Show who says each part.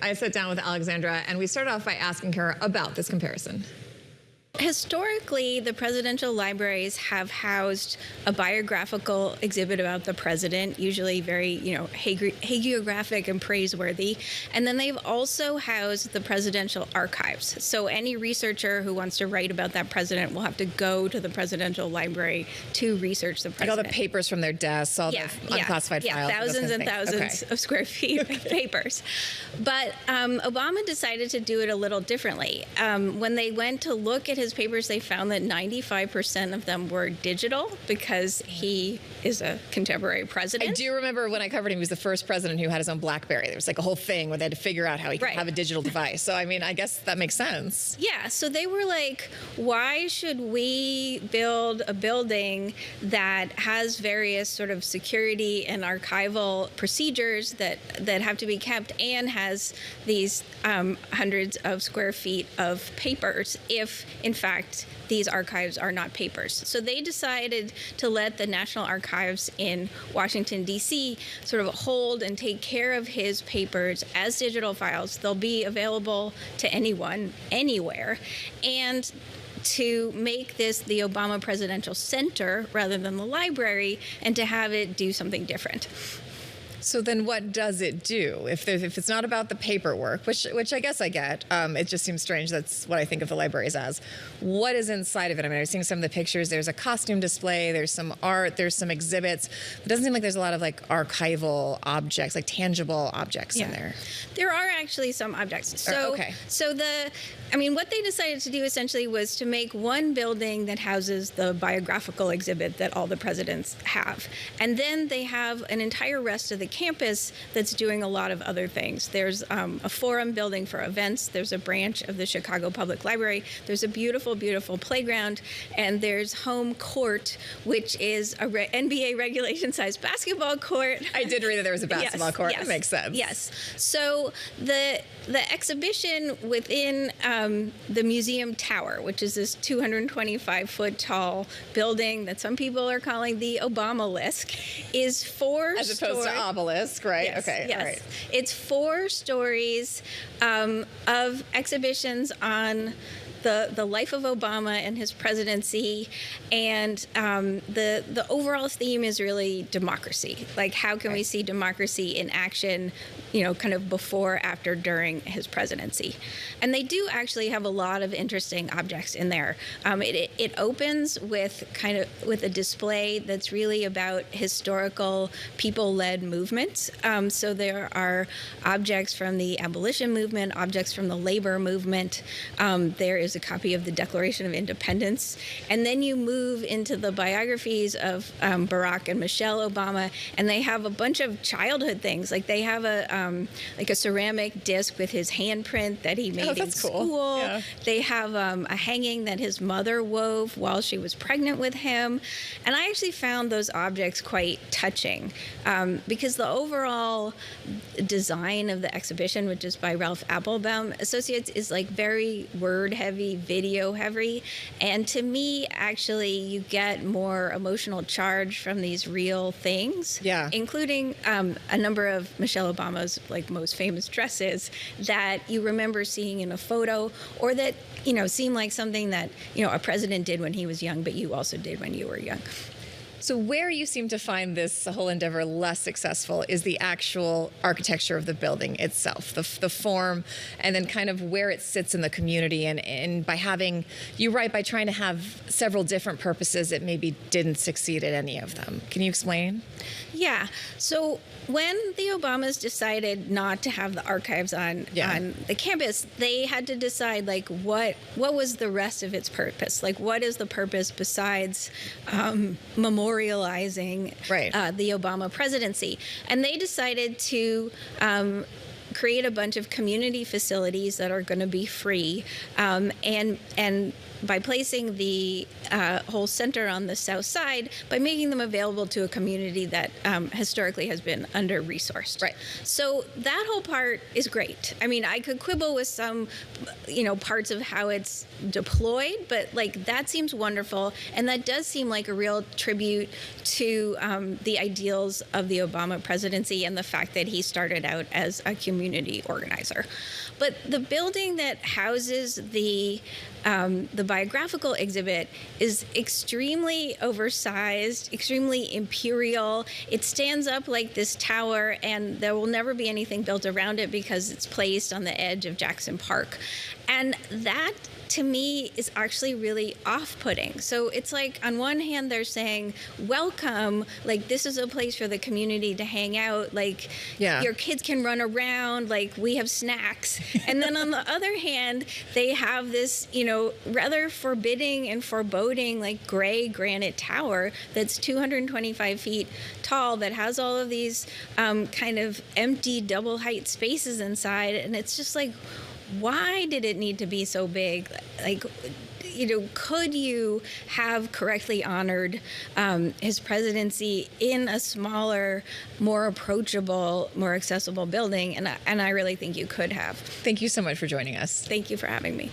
Speaker 1: I sat down with Alexandra, and we started off by asking her about this comparison.
Speaker 2: Historically, the presidential libraries have housed a biographical exhibit about the president, usually very, hagiographic and praiseworthy. And then they've also housed the presidential archives. So any researcher who wants to write about that president will have to go to the presidential library to research the president.
Speaker 1: Like all the papers from their desks, all the unclassified files.
Speaker 2: Thousands and thousands of square feet of papers. But Obama decided to do it a little differently. When they went to look at his papers, they found that 95% of them were digital because he is a contemporary president.
Speaker 1: I do remember when I covered him, he was the first president who had his own BlackBerry. There was like a whole thing where they had to figure out how he could have a digital device. So, I mean, I guess that makes sense.
Speaker 2: Yeah, so they were like, why should we build a building that has various sort of security and archival procedures that have to be kept and has these hundreds of square feet of papers if, in fact, these archives are not papers. So they decided to let the National Archives in Washington, D.C. sort of hold and take care of his papers as digital files. They'll be available to anyone, anywhere. And to make this the Obama Presidential Center rather than the library, and to have it do something different.
Speaker 1: So then what does it do? If it's not about the paperwork, which I guess I get, it just seems strange. That's what I think of the libraries as. What is inside of it? I mean, I've seen some of the pictures. There's a costume display. There's some art. There's some exhibits. It doesn't seem like there's a lot of like archival objects, like tangible objects in there.
Speaker 2: There are actually some objects. So, what they decided to do essentially was to make one building that houses the biographical exhibit that all the presidents have. And then they have an entire rest of the campus that's doing a lot of other things. There's a forum building for events. There's a branch of the Chicago Public Library. There's a beautiful, beautiful playground. And there's home court, which is a NBA regulation-sized basketball court.
Speaker 1: I did read that there was a basketball court. That makes sense.
Speaker 2: Yes. So the exhibition within the museum tower, which is this 225-foot tall building that some people are calling the Obama-lisk, is
Speaker 1: as opposed to obelisk, right?
Speaker 2: Yes,
Speaker 1: okay.
Speaker 2: Yes.
Speaker 1: All right.
Speaker 2: It's 4 stories of exhibitions on the life of Obama and his presidency, and the overall theme is really democracy. Like, how can we see democracy in action, kind of before, after, during his presidency? And they do actually have a lot of interesting objects in there. It opens with a display that's really about historical people-led movements. So there are objects from the abolition movement, objects from the labor movement. There is a copy of the Declaration of Independence. And then you move into the biographies of Barack and Michelle Obama, and they have a bunch of childhood things. Like they have a ceramic disc with his handprint that he made in school.
Speaker 1: Cool. Yeah.
Speaker 2: They have a hanging that his mother wove while she was pregnant with him. And I actually found those objects quite touching because the overall design of the exhibition, which is by Ralph Applebaum Associates, is like very word-heavy, video-heavy. And to me, actually, you get more emotional charge from these real things, including a number of Michelle Obama's most famous dresses that you remember seeing in a photo, or that seem like something that a president did when he was young, but you also did when you were young.
Speaker 1: So where you seem to find this whole endeavor less successful is the actual architecture of the building itself, the form, and then kind of where it sits in the community. And by having, by trying to have several different purposes, it maybe didn't succeed at any of them. Can you explain?
Speaker 2: Yeah. So when the Obamas decided not to have the archives on the campus, they had to decide what was the rest of its purpose? What is the purpose besides memorializing the Obama presidency? And they decided to create a bunch of community facilities that are going to be free, and by placing the whole center on the south side, by making them available to a community that historically has been under-resourced.
Speaker 1: Right.
Speaker 2: So that whole part is great. I mean, I could quibble with some, parts of how it's deployed, but like that seems wonderful, and that does seem like a real tribute to the ideals of the Obama presidency and the fact that he started out as a community organizer. But the building that houses the biographical exhibit is extremely oversized, extremely imperial. It stands up like this tower, and there will never be anything built around it because it's placed on the edge of Jackson Park. And that, to me, is actually really off-putting. So it's like, on one hand, they're saying, welcome, like this is a place for the community to hang out, like your kids can run around, like we have snacks. And then on the other hand, they have this, rather forbidding and foreboding, like gray granite tower that's 225 feet tall that has all of these kind of empty double height spaces inside. And it's just like, why did it need to be so big? Like, could you have correctly honored his presidency in a smaller, more approachable, more accessible building? And I really think you could have.
Speaker 1: Thank you so much for joining us.
Speaker 2: Thank you for having me.